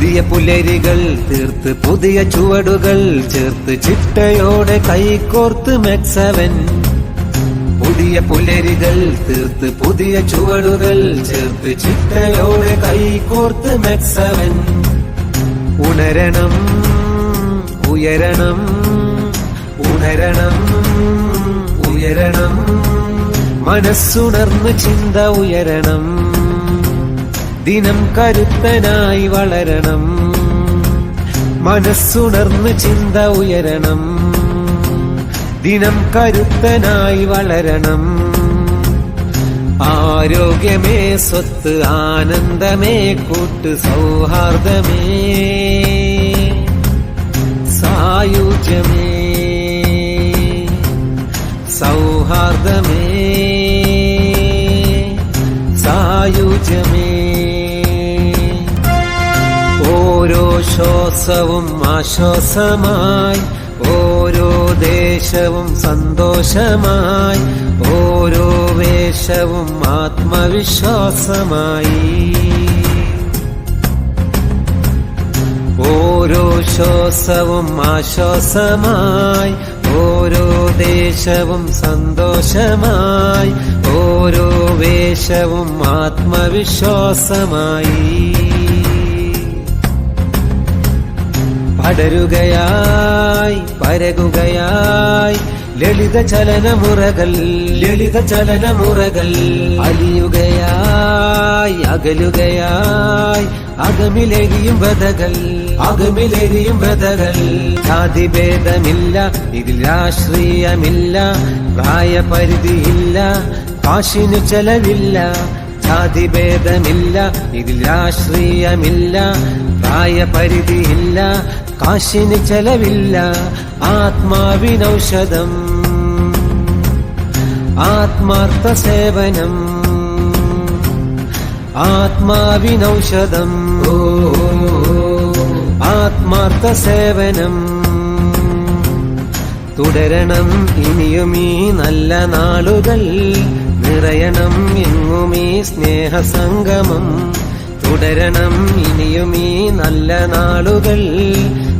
പുതിയ പുലരികൾ തീർത്ത് പുതിയ ചുവടുകൾ ചേർത്ത് ചിട്ടയോടെ കൈകോർത്ത് മെക്സവൻ. പുതിയ പുലരികൾ തീർത്ത് പുതിയ ചുവടുകൾ ചേർത്ത് ചിട്ടയോടെ കൈകോർത്ത് മെക്സവൻ. ഉണരണം ഉയരണം ഉണരണം ഉയരണം, മനസ്സുണർന്ന് ചിന്ത ഉയരണം, ദിനം കരുത്തനായി വളരണം. മനസ്സുണർന്ന് ചിന്ത ഉയരണം, ദിനം കരുത്തനായി വളരണം. ആരോഗ്യമേ സ്വത്ത്, ആനന്ദമേ കൂട്ട്, സൗഹാർദ്ദമേ സായുജ്യമേ, സൗഹാർദ്ദമേ സായുജ്യമേ. ഓരോ ശ്വാസവും ആശ്വാസമായി, ഓരോ ദേശവും സന്തോഷമായി, ഓരോ വേഷവും ആത്മവിശ്വാസമായി. ഓരോ ശ്വാസവും ആശ്വാസമായി, ഓരോ ദേശവും സന്തോഷമായി, ഓരോ വേഷവും ആത്മവിശ്വാസമായി. പടരുകയായി പരകുകയായി ലളിത ചലനമുറകൾ, ലളിത ചലനമുറകൾ. അലിയുകയായി അകലുകയായി അകമിലെരിയും വ്യതകൾ, അകമിലെരിയും വ്യതകൾ. ജാതിഭേദമില്ല, ഇതിൽ രാഷ്ട്രീയമില്ല, പ്രായപരിധിയില്ല, കാശിനു ചെലവില്ല. ജാതിഭേദമില്ല, ഇതിൽ രാഷ്ട്രീയമില്ല, പ്രായപരിധിയില്ല, കാശിന് ചെലവില്ല. ആത്മാവിനൗഷധം, ആത്മാർത്ഥ സേവനം, ആത്മാവിനൗഷധം, ആത്മാർത്ഥ സേവനം. തുടരണം ഇനിയും ഈ നല്ല നാളുകൾ, നിറയണം എങ്ങും ഈ സ്നേഹസംഗമം. തുടരണം ഇനിയും ഈ നല്ല നാളുകൾ,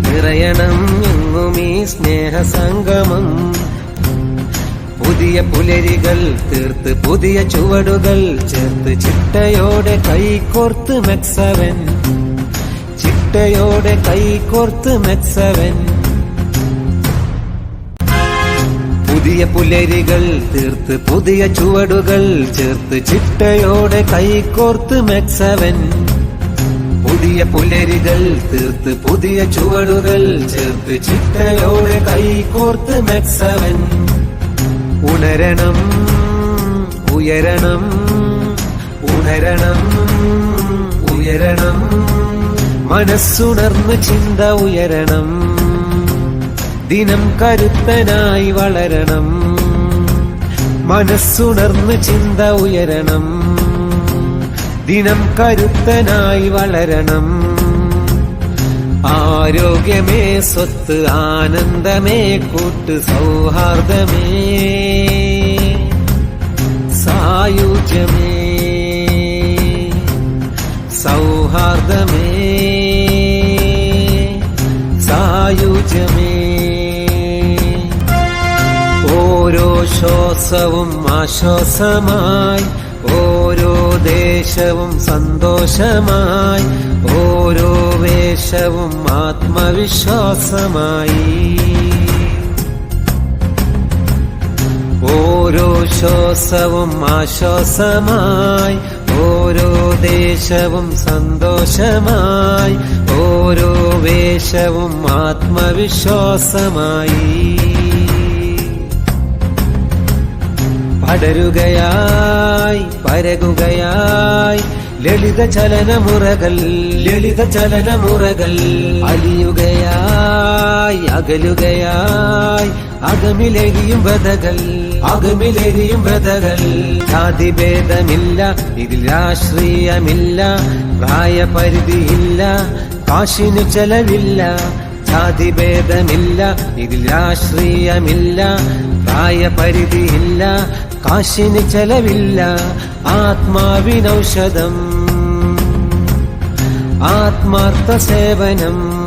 നിറയണം എങ്ങും ഈ സ്നേഹസംഗമം. പുതിയ പുലരികൾ തീർത്ത് പുതിയ ചുവടുകൾ ചേർത്ത് ചിട്ടയോടെ കൈകോർത്ത് മെക്സവൻ, ചിട്ടയോടെ കൈകോർത്ത് മെക്സവൻ. പുതിയ പുലരികൾ തീർത്ത് പുതിയ ചുവടുകൾ ചേർത്ത് ചിട്ടയോടെ കൈകോർത്ത് മെക്സവൻ. പുതിയ പുലരികൾ തീർത്ത് പുതിയ ചുവടുകൾ ചേർത്ത് ചിട്ടയോടെ കൈകോർത്ത് മെക്സവൻ. ഉണരണം ഉയരണം ഉണരണം ഉയരണം, മനസ്സുണർന്ന് ചിന്ത ഉയരണം, ദിനം കരുത്തനായി വളരണം. മനസ്സുണർന്ന് ചിന്ത ഉയരണം, ദിനം കരുത്തനായി വളരണം. ആരോഗ്യമേ സ്വത്ത്, ആനന്ദമേ കൂട്ട്, സൗഹാർദ്ദമേ സായുജ്യമേ, സൗഹാർദ്ദമേ സായുജ്യമേ. ഓരോ ശ്വാസവും ആശ്വാസമായി, ഓരോ ദേശവും സന്തോഷമായി, ഓരോ വേഷവും ആത്മവിശ്വാസമായി. ഓരോ ശ്വാസവും ആശ്വാസമായി, ഓരോ ദേശവും സന്തോഷമായി, ഓരോ വേഷവും ആത്മവിശ്വാസമായി. പടരുകയായി പരകുകയായി ലളിത ചലനമുറകൾ, ലളിത ചലനമുറകൾ. അലിയുകയായി അകലുകയായി അകമിലെരിയും വ്യതകൾ, അകമിലെരിയും വ്യതകൾ. ജാതിഭേദമില്ല, ഇതിൽ രാഷ്ട്രീയമില്ല, പ്രായപരിധിയില്ല, കാശിനു ചെലവില്ല. ജാതിഭേദമില്ല, ഇതിൽ രാഷ്ട്രീയമില്ല, പ്രായപരിധിയില്ല, കാശിന് ചെലവില്ല. ആത്മാവിനൗഷധം, ആത്മാർത്ഥ സേവനം